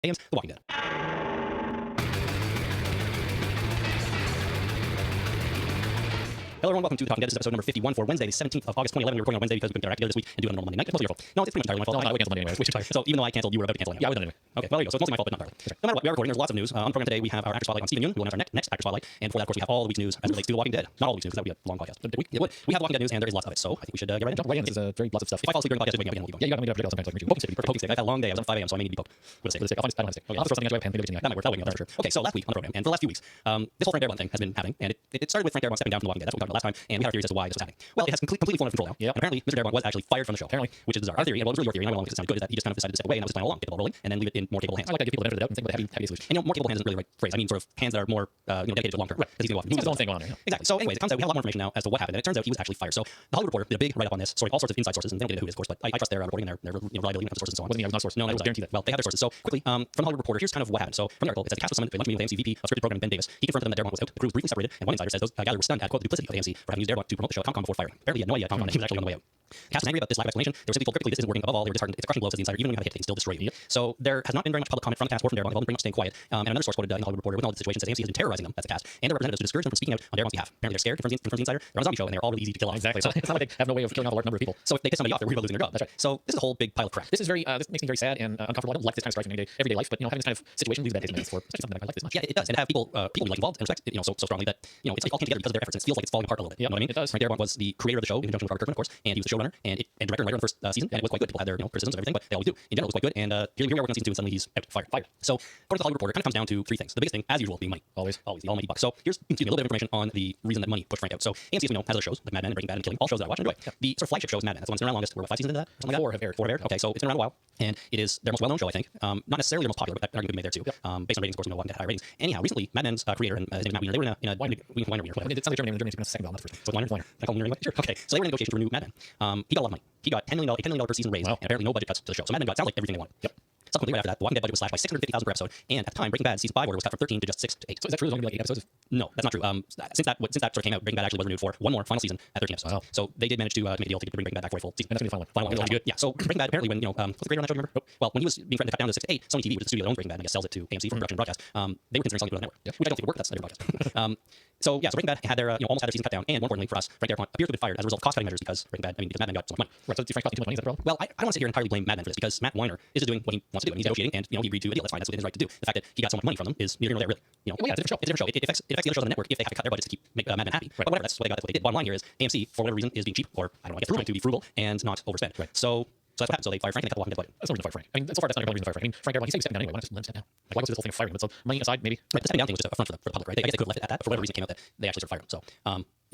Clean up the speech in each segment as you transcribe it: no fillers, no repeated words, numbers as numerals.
AM's The Walking Dead. Hello everyone, welcome to The Talking Dead. This is episode number 51 for Wednesday, the 17th of August, 2011. We're recording on Wednesday because we couldn't get our act together this week and do it on a normal Monday night. It's mostly your fault. No, it's pretty much entirely my fault. No, I canceled Monday anyway. Which is tired. So even though I canceled, you were about to cancel anyway. Yeah, I would have done anyway. Okay, well, there you go. So it's mostly my fault, but not entirely. Right. No matter what, we are recording. There's lots of news. On the program today, we have our actor spotlight on Stephen Yeun. We will announce our next actor spotlight. And for that, of course, we have all the week's news as it relates to The Walking Dead. Not all the week's news, because that would be a long podcast. We have The Walking Dead news, and there is lots of it. So I think we should get right into it. Jump right in. This is very lots of stuff. If I fall asleep during the podcast, just wake me up again. Yeah, you got to make it up sometimes. Like Poking stick. Poking stick. I've had a long day. I was up at 5 a.m., so I may need to be poked. With a stick. I'll find a stick. Okay, I'll throw something at you. That might work. That'll wake me up, for sure. Okay, so last week on the program, and for the last few weeks, this whole Frank Darabont thing has been happening, and it started with Frank Darabont stepping down from The Walking Dead. That's what we talked about last time, and we had our theories as to why this was happening. Well, it has completely flown out of control now. Yeah. And apparently, Mr. Darabont was actually fired from the show. Apparently. Which is bizarre. Our theory, and well, it was really your theory, and I won't because it sounded good, is that he just kind of decided to step away and was just playing along, get the ball rolling, and then leave it in more capable hands. I like to give people the benefit of the doubt and think about happy solution. And more capable hands isn't really the right phrase. I mean, sort of hands that are more dedicated to long term. Right. Because he's going to He's his own thing on there. Yeah. Exactly. So, anyways, it turns out we have a lot more information now as to what happened, and it turns out he was actually fired. So, the Hollywood Reporter did a big write up on this, sorry, all sorts of inside sources, and they don't get into who it is, of course, but I trust their reporting and their reliability of sources and so on. Wasn't he? I was not a source. No, I was guaranteed that. Well, they have their sources. So quickly, from the Hollywood Reporter, here's kind of what happened. So from the article, it says the cast was summoned to a lunch meeting with AMC VP of scripted programming Ben Davis. He confirmed to them that Darabont was out. The crew was briefly separated, and one insider says those gathered were stunned at quote the duplicity of AMC for having used Darabont to promote the show at Comic-Con before firing. Apparently, he had no idea Comic-Con he was actually on the way out. The cast was angry about this lack of explanation. They were simply told critically this isn't working. Above all, they were disheartened. It's a crushing blow, says the insider. Even when you have a hit, they can still destroy you. Yep. So there has not been very much public comment from the cast or from Darabont. They've all been pretty much staying quiet. And another source quoted in the Hollywood Reporter with all the situation says AMC has been terrorizing them, that's the cast, and their representatives to discourage them from speaking out on Darabont's behalf. Apparently, they're scared. Confirms the insider. They're on a zombie show, and they're all really easy to kill off. Exactly. So it's not like they have no way of killing off a large number of people. So if they piss somebody off, they're worried about losing their job. That's right. So this is a whole big pile of crap. This is very. This makes me very sad and uncomfortable. I don't like this kind of strife in everyday life, but having this kind of situation leaves a bad taste in my mouth for especially something that I like this much. Yeah, it does, and to have people we like involved and respect so strongly that it's like all came together because of their efforts. And it feels like it's falling apart a little bit. Yeah, You know what I mean? it does. Frank Darabont was the creator of the show in conjunction with Robert Kirkman, of course, and he was the showrunner and director and writer in the first season, and it was quite good. People had their criticisms of everything, but they always do. In general, it was quite good. And here we are working on season 2, and suddenly he's out, fired. So according to the Hollywood Reporter, it kind of comes down to three things. The biggest thing, as usual, being money. Always the almighty buck. So here's a little bit of information on the reason that money pushed Frank out. So AMC, as we know, has other shows like Mad Men and Breaking Bad and Killing, all shows that I watch and enjoy. Yeah. The sort of flagship show is Mad Men. That's the one that's been around longest. We're 5 seasons into that, or something like that. 4 have aired. Okay, so it's been around a while, and it is their most well-known show, I think. Not necessarily their most popular, but that argument could be made there too. Yep. Based on ratings, of course, we know Walking Dead had high ratings. Anyhow, recently, Mad Men's creator and his name is Matt Weiner. They were in a Wiener. It sounds like Germany. Germany's going to second bell, not first. So Weiner. Can I call him Weiner? Sure. Okay, so they were in negotiations to renew Mad Men. He got a lot of money. He got $10 million per season raise, Wow. and apparently no budget cuts to the show. So Mad Men got sounds like everything they wanted. Yep. Subsequently, right after that, The Walking Dead budget was slashed by $650,000 per episode, and at the time, Breaking Bad season 5 order was cut from 13 to just 6 to 8. So is that true? There's only going to be like 8 episodes? No, that's not true. Since that sort of came out, Breaking Bad actually was renewed for one more final season at 13 episodes. Wow. So they did manage to make a deal to bring Breaking Bad back for a full season. And that's going to be the Final one. It'll be good. Yeah. So Breaking Bad apparently when what's the creator on that show? Remember? Nope. Well, when he was being threatened to cut down to 6 to 8, Sony TV, which is the studio that owns Breaking Bad, and I guess sells it to AMC for production and broadcast. They were considering selling it to the network, Yep. which I don't think would work. That's their broadcast. So Breaking Bad had their almost had their season cut down, and more importantly for us, Frank Darabont appears to have been fired as a result of cost-cutting measures because Mad Men got so much money. Right. So Frank got too much money. Is that the problem? Well, I don't want to sit here and entirely blame Mad Men for this because Matt Weiner is just doing what he wants to do. And he's negotiating, and he agreed to a deal. That's fine. That's within his right to do. The fact that he got so much money from them is neither here nor there, really. Well, yeah, it's a different show. It affects the other shows on the network if they have to cut their budgets to keep Mad Men happy. Right. But whatever, that's what they got. That's what they did. Bottom line here is AMC, for whatever reason, is being cheap, or I don't know, I guess they're trying to be frugal and not overspend. Right. So that's what happened. So they fired Frank and they cut the Walking Dead budget. That's no reason to fire Frank. I mean, so far that's not the reason to fire Frank. I mean, Frank Darabont, he said he's stepping down anyway. Why not just let him step down? Like, why go through this whole thing of firing him? But so money aside, maybe. Right, the stepping down thing was just a front for the public, right? I guess they could have left it at that, but for whatever reason it came out that they actually sort of fired him. So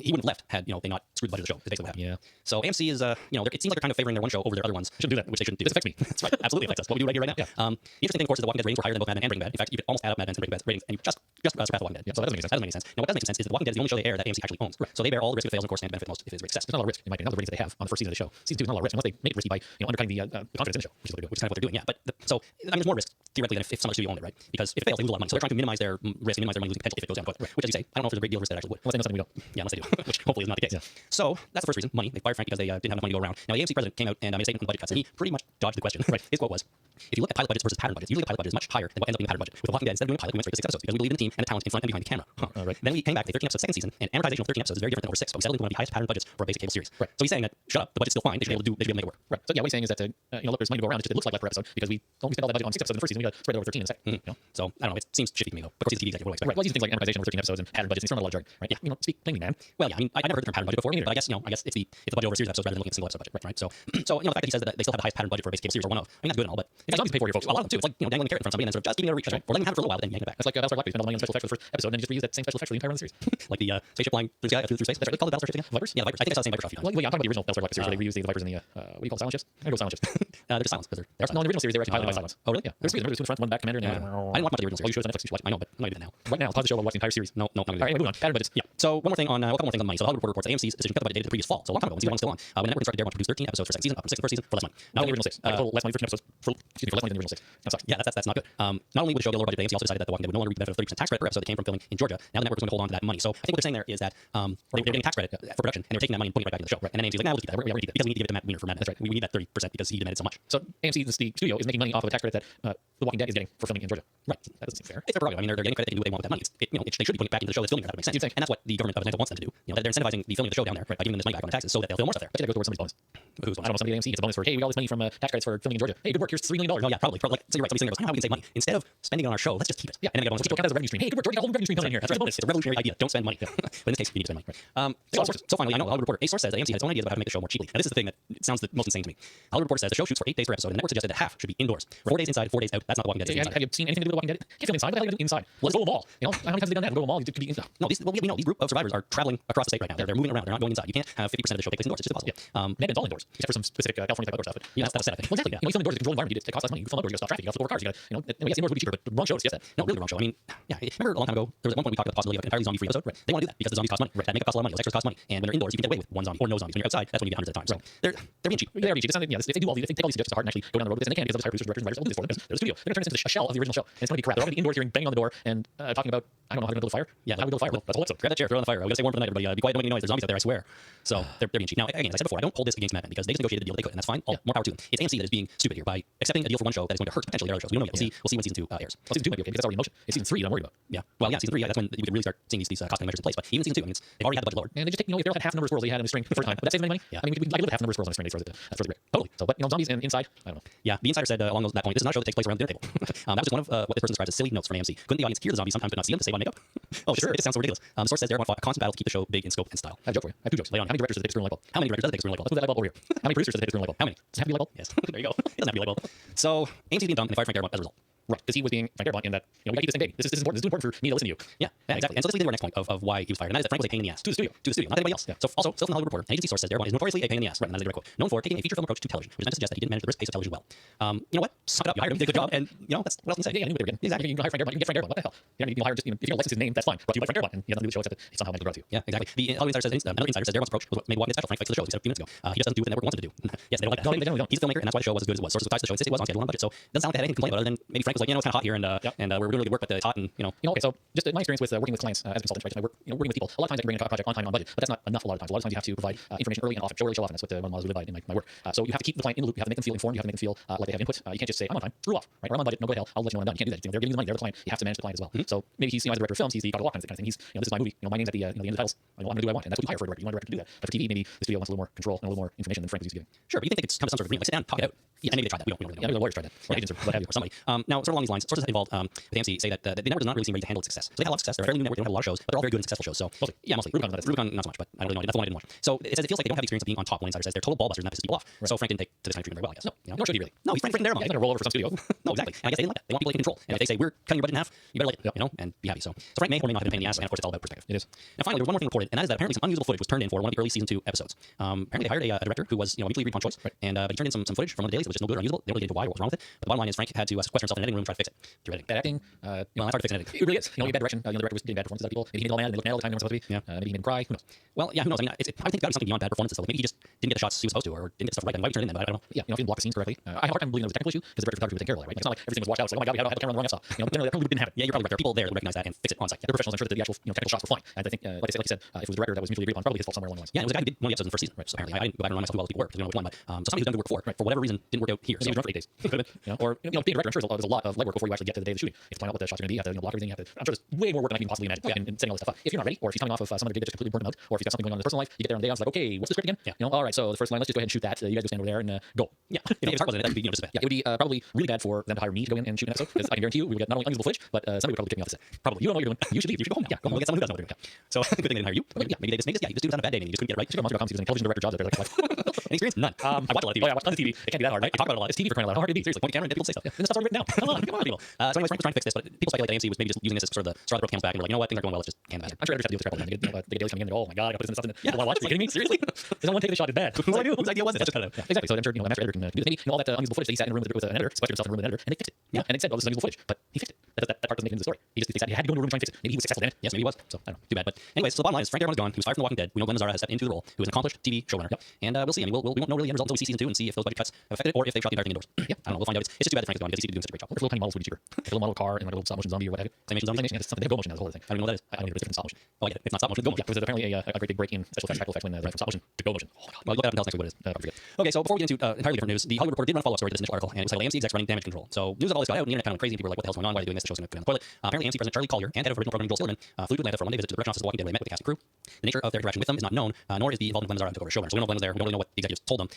he wouldn't have left had they not screwed the budget of the show. Is basically what happened. Yeah. So AMC is it seems like they're kind of favoring their one show over their other ones. Shouldn't do that. Which they shouldn't do. This affects me. That's right. Absolutely affects us. What we do right here, right now. Yeah. The interesting thing, of course, is that Walking Dead's ratings were higher than both Mad Men and Breaking Bad. In fact, you could almost add up Mad Men's and Breaking Bad's ratings, and you just surpass The Walking Dead. Yeah, so that doesn't make sense. That doesn't make any sense. Now, what does make sense is that The Walking Dead is the only show they air that AMC actually owns. Right. So they bear all the risk of fails, and of course, and benefit most if it's a great success. There's not a lot of risk, in my opinion. Not the ratings that they have on the first season of the show. Season 2 is not a lot of risk unless they make it risky by undercutting the confidence in the show, which is what they're doing. Which is kind of what they're doing, yeah. But so there's more risk theoretically than if some other studio owned it, right? Because if it fails, they lose a lot of money. So they're trying to minimize their risk and minimize their money losing potential if it goes down. But which, as you say, I don't know if there's a great deal of risk that actually would. Unless they know something we don't. Yeah, unless they do, which hopefully is not the case. Yeah. So that's the first reason, money. They fired Frank because they didn't have enough money to go around. Now, the AMC president came out and made a statement on the budget cuts, and he pretty much dodged the question. Right. His quote was, if you look at pilot budgets versus pattern budgets, usually the pilot budget is much higher than what ends up being the pattern budget. With The Walking Dead, instead of doing a pilot, we went straight to 6 episodes because we believe in the team and the talent in front and behind the camera. Right. Then we came back to the 13 episode second season, and amortization of 13 episodes is very different than over 6, but we settled into one of the highest pattern budgets for a basic cable series. Right. So he's saying that, shut up, the budget's still fine, they should be able to make it work. Right. So yeah, what he's saying is that look, there's money to go around. It looks like less per episode because we only spent all that budget on 6 episodes in the first season. We got to spread it over 13 in the second. So I don't know, it seems shitty to me though. Of course, he's a TV executive, what do I expect? Right. Well, these things like amortization over 13 episodes and pattern budgets, it's not a lot of jargon, right? Yeah. Speak plainly, man. Well, yeah, I mean, I never heard the term pattern budget before, but I guess it's the budget over a series of episodes rather than looking at a single episode budget, right? So the fact that he says that they still have the highest pattern budget for a basic cable series or one of, I mean, that's good and all, but it's zombies pay for your folks. A lot of them too. It's like dangling a carrot in front of somebody and then sort of just giving it a reach, right? Or letting them have it for a little while, but then yanking it back. That's like Battlestar Galactica. Spend all the money on special effects for the first episode, and then you just reuse that same special effects for the entire run of the series. Like the spaceship flying through space. That's right. They call it Battlestar again. Vipers? Yeah, the Vipers. I think I saw the same Viper shot a few times. Well, yeah, I'm talking about the original Battlestar Galactica series where they reuse the Vipers in the what do you call it, silent ships? I'm gonna go silent ships. They're silence because they're no, in the original series they were actually piloted by silence. Oh really? Yeah. There's two in front, one back, commander, and I didn't watch much of the original series. Oh, you should. Netflix. You should watch it. I know, but I'm gonna do that now. Right now, pause the show. We'll watch the entire series. No. All right, moving on. Pattern budgets. Yeah. So one more thing on a couple more things on money. So the Hollywood Reporter reports that AMC's decision to cut the budget dated the previous fall. So a long time ago, when season 1 was still on. When the network instructed Darabont to produce 13 episodes for second season, up from 6 in the first season for less money. Not the original 6. Less money for 13 episodes. For less money than the original 6. That sucks. Yeah, that's not good. Not only would the show get a lower budget, AMC also decided that The Walking Dead would no longer reap the benefit of 30% tax credit per episode that came from filming in Georgia. Now the network was going to hold on to that money. So I think what they're saying there is that they're getting tax credit for production, and they're taking that money and putting it back into the show. Right. And then AMC's like, nah, we'll keep that. We already need that because we need to give it to Matt Weiner for Mad Men. That's right. We need that 30% because he demanded so much. So AMC, the studio, is making money off of a tax credit that The Walking Dead is getting for filming in Georgia. Right. That doesn't seem fair. It's their prerogative. I mean, they're getting credit. They can do what they want with that money. They should be putting it back into the show that's filming. That makes sense. You'd think. And that's what the government of Atlanta wants them to do. They're incentivizing the filming of the show down there by giving them this money back on the taxes so that they'll film more stuff there. But that goes towards somebody's bonus. Who's I don't know, somebody at AMC gets a bonus for, hey, we got all this money from tax credits for filming in Georgia. Hey, good work. Here's $3 million. Oh yeah, probably. Like, so you're right. Somebody's sitting there goes, I know how we can save money. Instead of spending it on our show, let's just keep it. Yeah. And then they get a bonus. So people count that as a revenue stream. Hey, good work, Georgia, got a whole revenue stream coming in here. That's right. bonus. It's a revolutionary idea. Don't spend money. But in this case, you need to spend money. So finally, I know Hollywood Reporter. A source says that AMC has its own ideas about how to make the show more cheaply. Now this is the thing that sounds the most insane to me. Hollywood Reporter says the show shoots for 8 days per episode, and the network suggested that half should be indoors. 4 days inside, 4 days out. That's not The Walking Dead. Have you seen anything to do with The Walking Dead? Can't film inside. What the hell are you doing inside? Let's go to a mall. You know, how many times have they done that? Go to a mall. You could be inside. No, we know these group of survivors are traveling across the state right now. They're moving around. They're not going inside. You can't have 50% of the show take place indoors. It's just impossible. Yeah. It's all indoors, except for some specific California type outdoor stuff. But Yeah, that's sad, I think. Well, exactly. You know, you film indoors, it's a controlled environment. It costs less money. You film outdoors, you got to stop traffic. You got to flip over cars. You got to, you know, yes, indoors would be cheaper, but the wrong show to suggest that. No, really the wrong show. I mean, yeah, remember a long time ago, there was at one point we talked about the possibility of an entirely zombie-free episode. Right. They want to do that because the zombies cost money. Right. That make it cost a lot of money. Those extras cost money. And when they're indoors, you can get away with one zombie or no zombies. When you're outside, that's when you get hundreds at a time. So they're being cheap. They're being cheap. It's not, if they do all these, if they take all these suggestions to heart and actually go down the road with this, and they can because they'll just hire producers, directors, and writers. They'll do this for them because they're the studio. They're going to turn this into a shell of the original show, and it's going to be crap. They're already indoors here, banging on the door and talking about, I don't know, how to build a fire. Yeah, how to build a fire. Well, that's a whole episode. Grab that chair, throw it on the fire. We gotta stay warm for the night, everybody. Be quiet, don't make any noise. There's zombies out there, I swear. So they're being cheap. Now, again, as I said before, I don't hold this against Mad Men because they just negotiated a deal they could, and that's fine. More power to them. It's AMC that is being stupid here by accepting a deal for one show that is going to hurt potentially their other shows. We don't know yet. We'll see when season 2 airs. Well, season 2 might be okay because that's already in motion. It's season 3 that I'm worried about. Yeah. Well, yeah, season 3. That's when we can really start seeing these cost-cutting measures in place. But even season 2, I mean, they've already had the budget lowered. And they just take, if they all had half the number of squirrels they had in the string the first time, would that save them any money? Yeah. I mean, I could live with half the number of squirrels on the string. They throw it great. Totally. So, but zombies and inside, I don't know. Yeah, the insider said along that point, this is not a show that takes place around the dinner table. That was just one of what this person describes as silly notes from AMC. Couldn't the audience hear the zombies sometimes but not see them to save on makeup? Oh, sure. It just sounds so ridiculous. The source says they're going to fight a constant battle to keep the show big in scope and style. I have a joke for you. I have 2 jokes. Lay on. How many directors does it take to turn a light bulb? How many directors does it take to turn a light bulb? Let's put that light bulb over here. How many producers does it take to turn a light bulb? How many? Does it have to be a light bulb? Yes. There you go. It doesn't have to be a light bulb. So AMC's being dumb and they fired Frank Darabont as a result. Right, because he was being Frank Darabont in that, we got to keep this thing big. This is important. This is important for me to listen to you. Yeah, exactly. And so this leads into our next point of why he was fired, and that is that Frank was a pain in the ass. To the studio, not anybody else. Yeah. So also, still from the Hollywood Reporter, an agency source says Darabont is notoriously a pain in the ass. Right, and that is a direct quote. Known for taking a feature film approach to television, which is meant to suggest that he didn't manage the brisk pace of television well. You know what? Suck it up. You hired him. You did a good job, and that's what else can you say? Yeah, I knew they were getting. Exactly. You can hire Frank Darabont. You can get Frank Darabont. What the hell? You can hire just, if you don't license his name, that's fine. But you like Frank Darabont, and he has nothing to do with the show except that he somehow made the growth to you. Yeah, exactly. The Hollywood Insider says another insider says Darabont's approach was what made Walking Dead special. Frank fixed the show. He said a few minutes ago. He just doesn't do what the network wants him to do. Yes, they don't like that. No, they don't. He's a filmmaker, and that's why the show was as good as it was. Sources ties to the show. It was on schedule, on budget. So it doesn't sound like they had anything to complain about other than maybe Frank was like, it's kind of hot here, and we're doing really good work, but it's hot, and okay. So just my experience with working with clients as a consultant, right? I work, working with people. A lot of times I can bring a project on time and on budget, but that's not enough. A lot of times you have to provide information early and often. Show early, show often. That's what the one model we live by in my work. So you have to keep the client in the loop. You have to make them feel informed. You have to make them feel like they have input. You can't just say I'm on time, screw off, right? Or I'm on budget, no go to hell. I'll let you know when I'm done. You can't do that. They're giving you the money. They're the client. You have to manage the client as well. So maybe he's as a director of films, he's the God of Walk kind of thing. He's this is my movie. My name's at the end of the titles. I'm going to do what I want, and that's what you hire for a director. You want a director to do that. But for TV, maybe the studio wants a little more control and a little more information than Frank was used to giving. Sure, but you think they could come to some sort of agreement, like sit down, talk it out. Yeah, and maybe they tried that. We don't know. Yeah, maybe the lawyers tried that, or agents or what have you, or somebody. Now, sort of along these lines, sources involved with AMC say that the network does not really seem ready to handle its success. So they had a lot of success. They're a fairly new network. They don't have a lot of shows, but they're all very good and successful shows. So mostly. Rubicon not so much, but I don't really know. That's the one I didn't watch. So it says it feels like they don't have the experience of being on top. One insider says they're total ball busters and that pisses people off. Right. So Frank didn't take to this kind of treatment very well, I guess. No, nor should he really. No, he's Frank Darabont. Yeah, he's gonna roll over for some studio. No, exactly. And I guess they didn't like that. They want people they can control. And if they say we're cutting your budget in half, you better like it, and be happy. So Frank may or may not have been a pain in the ass, and of course it's all about perspective. It is. Now finally, there was one more thing reported, and that is that apparently some unusable footage was turned in for one of the early season 2 episodes. Apparently they hired a director who was mutually agreed upon choice, right. And but he turned in some footage from one of the dailies that was just no good or unusable. They don't really get into why or what was wrong with it. But the bottom line is Frank had to sequester himself in an editing room and try to fix it through editing. Bad acting. That's hard to fix in editing. It really is. Bad direction. The director was getting bad performances out of people. Maybe he made it all mad and they looked mad all the time. They weren't supposed to be. Yeah. Maybe he made him cry. Who knows? Well, yeah, who knows? I mean, I would think that was something beyond bad performances. Like maybe he just didn't get the shots he was supposed to, or didn't get stuff right. And why would he turn it in? But I don't know. Yeah, if he didn't block the scenes correctly. I have a hard time believing it was a technical issue because the director of photography would take care of all that, right? It's not like everything was washed out. It's like, oh my god, we had the camera on the wrong stop. Generally that probably didn't happen. Yeah, you're probably right. There are people there that would recognize that and fix it on site. They're professionals. I'm sure that the actual technical shots were fine. And I think, like I said, if it was a director that was mutually agreed upon, probably his fault somewhere along the lines. Yeah, it was a guy who did one of the episodes in the first season. Right. So apparently, I didn't go back and remind myself who all the people were because we don't know which one. But so somebody who's done good work before, right, for whatever reason, didn't work out here. So he was drunk for 8 days. Or being a director, I'm sure there's a lot of legwork before you actually get to the day of the shooting. You have to plan out what the shots are going to be. You have to block everything. I'm sure there's way more work than I can possibly imagine in setting all this stuff up. If you're not ready, or if he's coming off of some other gig that just completely burned him out, or if he's got something going on in his personal life, you get there on the day. I was like, okay, what's the script again? Yeah. All right, so the first line, let's just go ahead and shoot that. You guys go stand over there and go. Yeah. If his heart wasn't in it, that would be just bad. Yeah, it would be probably really bad for them to hire me to go in and shoot an episode because I can guarantee you we would get not only unusable footage, but somebody would probably kick me off the set. Probably. You don't know what you're doing. You should leave. You should go home. Yeah, go home. We'll get someone who does know what they're doing. So good thing they didn't hire you. Yeah, maybe they just this dude was on a bad day. Maybe he just couldn't get it right. Just go to Monster.com, see if there's any television director jobs out there. Any experience? None. I watch a lot of TV. Oh yeah, I watch tons of TV. It can't be that hard. Right? I talk about it a lot. It's TV for crying out loud. How hard can it be? Seriously, point the camera and people say stuff. Yeah. And this stuff's already written down. Come on, people. So anyway, Frank was trying to fix this, but people speculate that AMC was maybe just using this as sort of the straw that broke the camel's back, and they're like, you know what, things aren't going well. Let's just can the matter. I'm sure editors have to deal with this crap all the time. They get dailies coming in. And, oh my god, I got to put this in stuff. Yeah, watch. Are you kidding me? Seriously? There's no one taking the shot. It's bad. Whose idea was it? Just cut it out. Yeah, exactly. So I'm sure a master editor can do this. Maybe all that unusable footage that he sat in a room with an editor, sequestered himself in a room with an editor, and they fixed it. Yeah, and it said, oh, this is unusable footage, but he fixed it. That part doesn't make it into the story. He just had to go into a room and try and fix it. Maybe he was successful in it. Yes, maybe he was. So I don't know. Too bad. But anyways, so the bottom line is Frank Darabont is gone. He was fired from The Walking Dead. We know Glenn Mazzara has stepped into the role, who is an accomplished TV showrunner. Yep. And we'll see. I mean, we won't know really the end result until we see season 2 and see if those budget cuts have affected it or if they've shot the entire thing indoors. Yeah, I don't know. We'll find out. It's just too bad that Frank is gone because he seems to be doing such a great job. What if little tiny models would be cheaper? Like a little model car and like a little stop motion zombie or what have you. Claymation zombie. Claymation, yeah, something. They have go motion now. That's the whole thing. I don't even know what that is. I don't know. It's different stop motion. Oh yeah, it's not stop motion. It's go motion. Yeah, it was apparently a great big break in special effects when they went from stop motion to go motion. Oh god. Well, look that up and tell us next week what it is. I forget. Okay, so before we get into entirely different news, the Hollywood Reporter did run a follow-up story to this initial article, and it was titled AMC execs running damage control. So news of all this got out, and the internet kind of went crazy, and people were like, what the hell's going on? Why are they doing this? The show's going to go on the toilet. Apparently AMC President Charlie Collier and head of original programming Joel Silverman flew to Atlanta for a one-day visit to the production office of The Walking Dead, where they met with the cast and crew. The nature of their interaction with them is not known, nor is the involvement of Glenn Mazzara, who took over as showrunner. So we don't know if Glenn was there. We don't really know what the executives told them.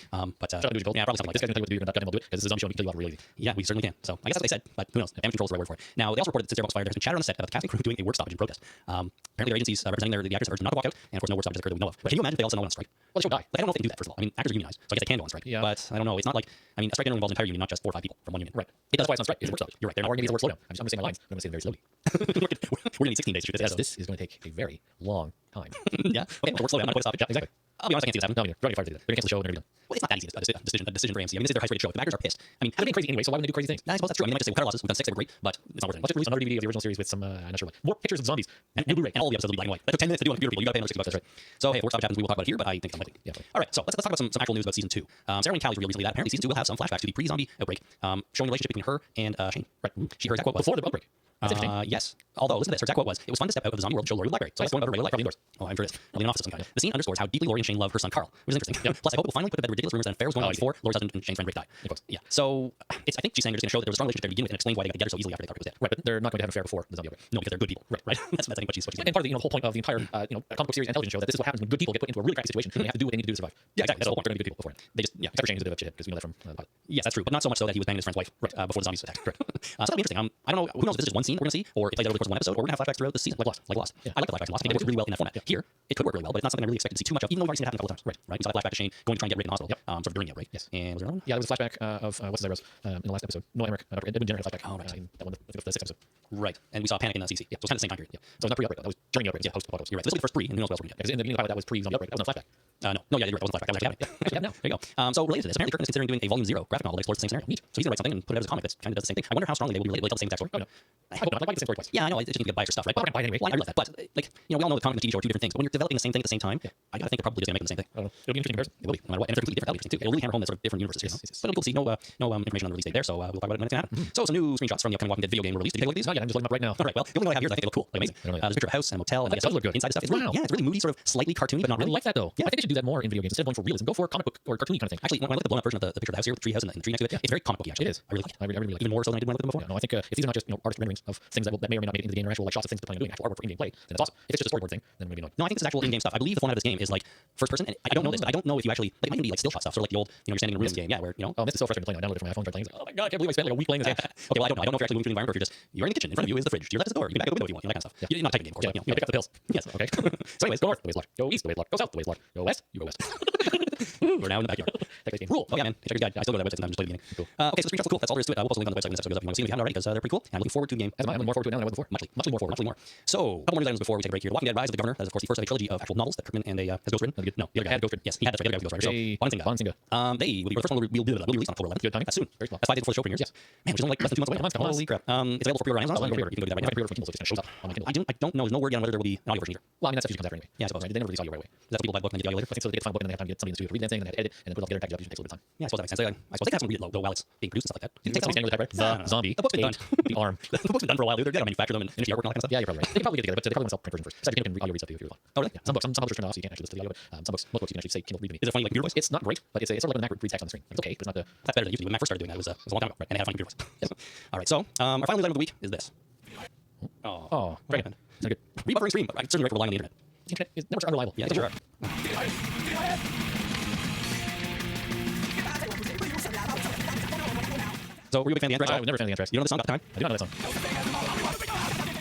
Yeah, probably something like this guy's going to tell you what to do, and that guy will do it because this is a zombie show. He can tell you how to really. Yeah, we certainly can. So I guess that's what they said, but who knows? Damage control is the right word for it. Now, they also reported that since their box fired, there's been chatter on the set about the cast and crew doing a work stoppage in protest. Apparently their agencies representing the actors have urged them not to walk out, and of course no work stoppages occurred that we know of. But can you imagine if they all suddenly went on strike? Well, the show die. Like, I don't know if they can do that, first of all. I mean, actors are unionized, so I guess they can go on strike. Yeah. But I don't know. It's not like, I mean, a strike generally involves an entire union, not just 4 or 5 people from one union. Right. That's why it's on strike. It's a work stoppage. You're right. They're Or not. maybe it's a work slowdown. I'm going to say my lines. I'm going to say them very slowly. We're going to need 16 days to shoot this. Yes, this is going to take a very long time. Yeah. Okay. Well, we're slow down. Not quite a stoppage. Yeah, exactly. I'll be honest, I can't see this happening. No, you're going to get fired to do that. They're going to cancel the show and everything. Well, it's not that easy. A decision for AMC. I mean, this is their highest rated show. If the actors are pissed, I mean, They're being crazy anyway, so why would they do crazy things? I suppose that's true. I mean, they might just say, we cut our losses. We've done 6, they were great, but it's not worth it. Let's just release another DVD of the original series with some, I'm not sure what. More pictures of zombies. And Blu-ray. And all the episodes will be black and white. That took 10 minutes to do on a computer, people. You got to pay another $60. That's right. So, hey, if work stoppage happens, we will talk about it here, but I think it's unlikely. Yeah. All right, so let's talk about some actual news about season 2. Sarah Wayne Callie's revealed recently that apparently season 2 will have some flashbacks to the pre-zombie outbreak, showing the relationship between her and Shane. Right. Her exact quote was before the outbreak. Yes. Although, listen to this. Her exact quote was, it was fun to step out of the zombie world and show Lori the Blackberry. So I guess going about her regular life, probably indoors. Oh, I'm sure it is. Probably in an office of some kind. The scene underscores how deeply Lori and Shane love her son Carl, which is interesting. Yeah. Plus, I hope it will finally put to bed the ridiculous rumors that an affair was going on before Lori's husband and Shane's friend Rick died. Yeah. So, I think she's saying they're just going to show that there was a strong relationship there to begin with and explain why they got together so easily after they thought Rick was dead. Right, but they're not going to have an affair before the zombie outbreak. No, because they're good people. Right. That's I think what she's and part of the whole point of the entire comic book series and television show that this is what happens when good people get put into a really crappy situation and they have to do what they need to do to survive. Yeah, exactly. That's the whole point. They're going to be good people beforehand. They just except for Shane is a bit of a shithead because we know that from the pilot. Yes, that's true, but not so much so that he was banging his friend's wife before the zombies attacked. Correct. So that'll be interesting. I don't know. Who knows if this is just one scene we're going to see, or if they over the course of one episode, or we're going to have flashbacks throughout the season, like Lost. Yeah. I like the flashbacks in Lost. I think it works really well in that format. Yeah. Here, it could work really well, but it's not something I really expected to see too much of, even though we've already seen it happen a couple times. Right. We saw that flashback to Shane going to try and get Rick in the hospital. Yep. Sort of during the outbreak. Yes. And was there another one? Yeah, there was a flashback of what's his name in the last episode. Noel Emmerich. Edwin Jenner had a flashback. Oh, right. In that one, the 6th episode. Right. And we saw Panic in the CC. Yeah. So it's kind of the same time period. Yeah. So it was not pre-outbreak. That was during the outbreak. Yeah, post-apocalypse. You're right. So this was the first pre, and who knows what else we're going to get. Because in the beginning of the pilot, that was pre-zombie outbreak. That was not a flashback. No, yeah, you're right. That wasn't a flashback. That was actually happening. Actually, now. There you go. So related to this, apparently Kirkman is considering doing a Volume 0 graphic novel that explores the same scenario. Neat. So he's going to write something and put it out as a comic that kind of does the same thing. I wonder how strongly they will be related. Will they tell the same exact story? Oh, no. I hope not. Like, why get the same story twice? Yeah, I know. It's just you get biased or stuff, right? But we're going to buy it anyway. Well, I realize that. But, like, we all know the comic and the TV show are two different things. But when you're developing the same thing at the same time, I got to think they're probably just going to make them the same thing. I don't know. It'll be interesting comparison. It will be, no matter what. And if they're completely different, that'll be interesting too. It'll really hammer home that sort of different universes. Yes. But it'll be cool to see. No information on the release date there, so we'll talk about it when it's going to happen. So some new screenshots from the upcoming Walking Dead video game were released. Did you take a look at these? Not yet. I'm just looking up right now. All right. Well, the only one I have here is I think they look cool. Like amazing. There's a picture of a house and a motel. And that does look good. Inside the stuff. It's really, it's really moody, sort of slightly cartoony, but not I really. like that though. Yeah. I think they should do that more in video games instead of going for realism. Go for comic book or cartoony kind of thing. Actually, when I look at the blown up version of the picture of the house here with the tree house and the tree next to it, it's very comic booky. Actually, it is. I really like it. I really like it. Even more so than I did when I looked at them before. Yeah, no, I think if these are not just artist renderings of things that may or may not make it into the game or actual shots of things they're planning on doing, actual artwork for in-game play, then that's awesome. If it's just a storyboard thing, then maybe not. No, I think this is actual in-game stuff. I believe the format of this game is like first person. And I don't know this, but I don't know if you actually like it might even be like still shot stuff, sort of like the old you're standing in a room game, where Oh, this is so frustrating to play now. I downloaded it from my iPhone, tried playing. Oh my god, I can't believe I spent like a week playing this game. Okay, well, I don't know. I don't know if you're actually moving through the environment or if you're in the kitchen. In front of you is the fridge. To your left is the door. You can back out the window if you want. That kind of stuff. You're not typing game, of course. Yeah, pick up the pills. Yes. Okay. So anyways, go north, the way's locked. Go east, the way's locked. Go south, the way's locked. Go west, you go west. We're now in the backyard. Game. Rule. Oh yeah, man. Check your guide. I still go to that website sometimes just play the beginning. Cool. Okay, so the screenshots look cool. That's all there is to it. We'll post a link on the website when this episode goes up if you want to see them if you haven't already, because they're pretty cool. And I'm looking forward to the game. As am I. I'm more forward to it now than I was before. Much more forward. So, a couple more news items before we take a break here. The Walking Dead: Rise of the Governor. That is, of course, the first of a trilogy of actual novels that Kirkman and has Ghost written. No, the other guy had Ghost written. Yes, he had that's right. The other guy was Ghost writer. So, Bonsinga. The first one will be released on October 11th. Good timing. That's soon. Very small. That's 5 days before the show premieres. Yes. Man, which is only like less than 2 months away. Holy crap. It's available for pre-order on Amazon. So you can go do that right now. Pre-order for Kindle, so it just shows up on my Kindle. I don't know. There's no word yet on whether there will be an audio version either. Well, I mean, that stuff usually comes after anyway. Yeah, I suppose. They never release audio right away. Is that what people buy the book and then get the audio later? I think so. They get to find a book and then they have time to get somebody in the studio to read that thing and they have to edit and then put it all together and package it up. Usually takes a little bit of time. Yeah, I suppose that makes sense. I suppose they have someone read it though while it's being produced and stuff like that. You take something standing with the typewriter. The zombie. The book's been done. The arm. The book's been done for a while, dude. They're gonna manufacture them and finish the artwork and all that kind of stuff. Yeah, you're probably right. They can probably get together, but they probably want to sell print version first. Besides, you can audio read stuff too if you want. Oh, really? Yeah. Some books are turned off, so you can't actually listen to the audio. But most books you can actually say Kindle read to me. Is it funny like computer voice? It's not great, but it's sort of like when the Mac reads text on the screen. It's okay, but it's not the. That's better than it used to be. When I first started doing that, it was a long time ago, right? And it had a funny computer voice. Yes. All right, so our final news item of the week is this. Oh, great. That's good. Rebuffering stream. I'm certainly right for relying on the internet. The internet is networks are unreliable. Yeah, they sure are. So, were you a big fan of the Anthrax? I was never a fan of the Anthrax. You know the song about the time? I do not know that song.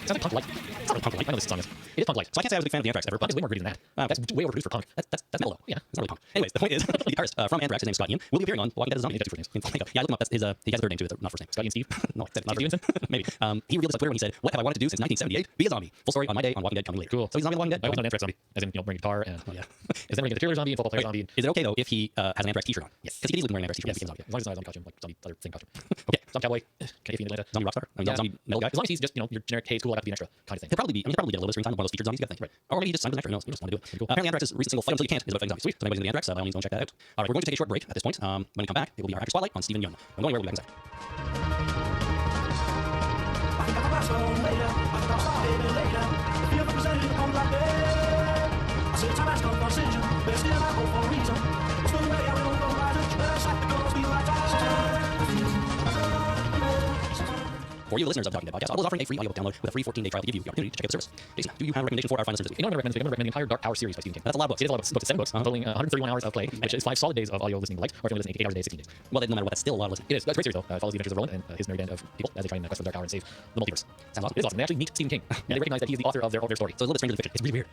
It sounds like Punk Light. It's really punk light. I know this song is. It is punk light. So I can't say I was a big fan of the Anthrax ever, but It's way more gritty than that. That's way overproduced for punk. that's metal though. Yeah. It's not really punk. Anyways, the point is, the guitarist from Anthrax, his name's Scott Ian, will be appearing on Walking Dead as a Zombie. That's two first names. Yeah, I looked him up. That's his, he has a third name too, not first name. Scott Ian Steve. No, that's not Stevenson? maybe. He revealed this on Twitter when he said, "What have I wanted to do since 1978? Be a zombie." Full story on my day on Walking Dead coming later. Cool. So he's a zombie on Walking Dead. I always know an Anthrax zombie, as in bring a guitar and Oh yeah. is then making the trailer zombie and football player zombie. Is it okay though if he has an Anthrax T-shirt on? Yes. Because he could easily be wearing an Anthrax T-shirt. Yes, and become a zombie. as long as it's not a zombie costume, like zombie other thing costume. Okay. Zombie cowboy. Can you Atlanta? Zombie rockstar. I mean, Yeah. zombie metal guy. As long as he's just your generic, hey, it's cool, I got to be an extra kind of thing. He'll probably be. I mean, he'll probably get a little bit of screen time. One of those featured zombies, you got to think. Right. Or maybe he just signs an extra. Who knows? He just want to do it. Cool. Apparently, Anthrax's recent single "Fight Until You Can't" is about fighting zombies. Sweet. So anybody's into the Anthrax, by all means, go and check that out. All right, we're going to take a short break at this point. When we come back, it will be our actor spotlight on Steven Yeun. I'm going anywhere. We'll be back in a second. I think I'll pass on later. I think I'll start it later. If you ever presented a point like that, I said time has come for decision, but still I hope for a reason. It's the way I will go right. Just like the girls be like For you listeners of Talking Dead Podcast, Audible is offering a free audiobook download with a free 14-day trial to give you the opportunity to check out the service. Jason, do you have a recommendation for our final service? You know, I'm going to recommend the entire Dark Tower series by Stephen King. That's a lot of books. It is a lot of books. It's 7 books, totaling 131 hours of play, which is 5 solid days of audio listening delight, or if you listen 8 hours a day, 16 days. Well, then, no matter what, that's still a lot of listening. It is. That's a great series, though. It follows the adventures of Roland and his merry band of people as they try and quest for the Dark Tower and save the multiverse. Sounds awesome. It is awesome. They actually meet Stephen King, and they recognize that he is the author of their story. So it's a little bit stranger than fiction. It's really weird.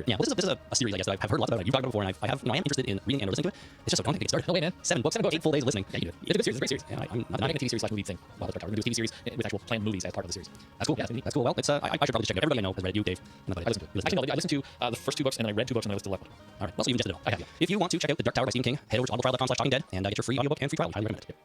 Yeah, well, this is a series, I guess, that I've heard lots about. You've talked about it before, and I have, I am interested in reading and or listening to it. It's just so daunting to get started. No way, man. 7 books, 8 full days of listening. Yeah, you do. It's a good series. It's a great series. Yeah, I'm not I'm making a TV series / movie thing. Well, Dark Tower. We're going to do a TV series with actual planned movies as part of the series. That's cool. Yeah, That's cool. Well, it's I should probably check it. Everybody I know has read it. You, Dave. I listened to it. Actually, no, I listened to the first 2 books, and then I read 2 books, and I listened to 11. All right. Well, so you ingested it all. I have, yeah. If you want to check out The Dark Tower by Stephen King, head over to audibletrial.com/talkingdead and get your free audiobook and free trial. I highly recommend it.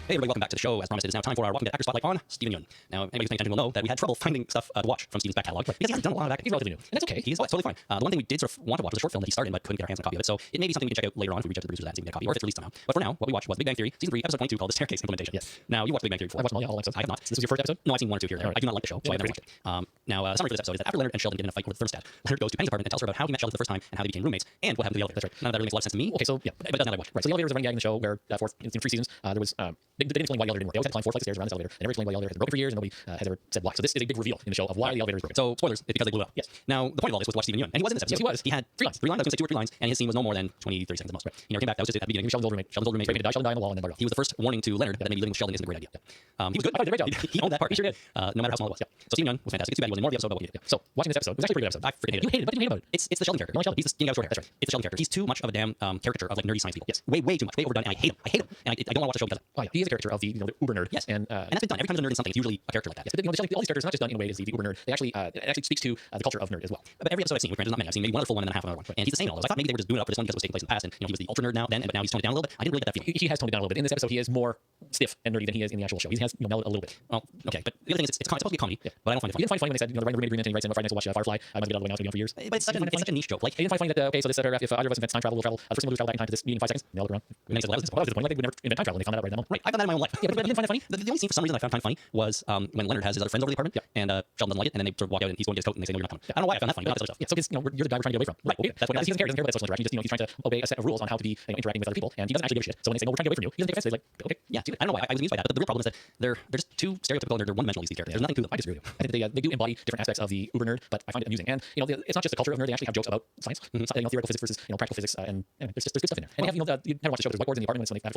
Hey everybody, welcome back to the show. As promised, it is now time for our Walking Dead actor spotlight on Steven Yeun. Now, anybody who's paying attention will know that we had trouble finding stuff to watch from Steven's back catalog because he hasn't done a lot of acting. He's relatively new, and that's okay. He's totally fine. The one thing we did sort of want to watch was a short film that he started in but couldn't get our hands on a copy of it. So it may be something we can check out later on if we reach out to the producers of that and see if we get a copy or if it's released somehow. But for now, what we watched was Big Bang Theory, season 3, episode 22, called The Staircase Implementation. Yes. Now, you watched Big Bang Theory before. I watched them all episodes. I have not. This was your first episode? No, I've seen 1 or 2 here. Right. I do not like the show, so Yeah, I've never watched it. Now, the summary for this episode is that after Leonard and Sheldon get in a fight over the thermostat, Leonard goes to Penny's apartment and tells her about how he met Sheldon the first time and how they became roommates and what happened to the elevator. That's right. None of that really makes a lot of sense to me. Okay, so yeah, but it doesn't matter what. Right. So the elevator was a running gag in the show where in 3 seasons there was they didn't explain why the elevator didn't work. They always had to climb 4 flights of stairs around this elevator, and never explained why the elevator has been broken for years, and nobody has ever said why. So this is a big reveal in the show of why the elevator is broken. So spoilers, it's because they blew up. Yes. Now the point of all this was to watch Steven Yeun, and he was in this episode. Yes, he was. He had 3 lines. 3 lines. I was going to say 2 or 3 lines, and his scene was no more than 20, 30 seconds at the most. Right. He never came back. That was just at the beginning. Sheldon's old roommate. Sheldon's old roommate. He died, Sheldon died on the wall, and then burned off. He was the first warning to Leonard that maybe living with Sheldon isn't a great idea. He was good. I thought he did a great job. He owned that part. He sure did. No matter how small it was. Yeah. So Steven Yeun was fantastic. It's too bad he wasn't in more of the episode, but what he did. So watching this episode, it was actually a pretty good episode. I freaking hated it. You hated it, but you didn't hate about it. It's the Sheldon character. You like Sheldon? He's the skin guy with short hair. That's right. It's the Sheldon character. He's too much of a damn caricature of like nerdy science people. Yes. Way too much. Way overdone. And I hate him. And I don't want to watch the show because of it. Oh yeah, he is a character of the the uber nerd. Yes. And that's been done. Every time there's a nerd in something, it's usually a character like that. yes, but all these characters are not just done in a way as the uber nerd. They actually it actually speaks to the culture of nerd as well. But every episode I've seen, which granted is not many, I've seen maybe 1 other full one and then a half another one. And he's the same in all those. I thought maybe they were just doing it up for this one because it was taking place in the past, and he was the ultra nerd now then, but now he's toned it down a little bit. I didn't really get that feeling. He has toned it down a little bit. In this episode, he is more stiff and nerdy than he is in the actual show. He has mellowed a little bit. Well, okay, but the other thing is it's supposed to be a comedy, but I don't find it You funny. didn't find funny when they said the roommate agreement and he writes in Friday nights to watch Firefly. I must get all the way now. It's been on for years. But it's such a niche joke. Like, I didn't find funny that okay, so this paragraph, if either of us invents time travel, we'll travel. The first thing we'll do is travel back in time to this meeting in 5 seconds. Nailed it around. that was That was the point. Like they would never invent time travel, and they found that out right now. right, I've done that in my own life. Yeah, but you didn't find that funny? The only scene for some reason I found kind of funny was when Leonard has his other friends over the apartment, and Sheldon doesn't like it, and then they sort of walk out and he's going to get his coat and they say, no, you're not coming. I don't know why I found that funny, but that's other stuff. Yeah, so because you're the guy we're trying to get away from. Right, okay, that's what it is. He doesn't care. He doesn't care about that social interaction. He's trying to obey a set of rules on how to be interacting with other people, and he doesn't actually give a shit. So when they say no, we're trying to get away from you, he doesn't take offense. He's like, okay, Yeah, I don't know why I was amused by that, but the real problem is that they're just too stereotypical and they're one-dimensional, these characters. There's nothing to them. I disagree with you. I think they do embody different aspects of the uber nerd, but I find it amusing. And it's not just the culture of nerd. They actually have jokes about science, theoretical physics versus practical physics, and there's good stuff in there. And they have you haven't watched the show. There's whiteboards in the apartment when they have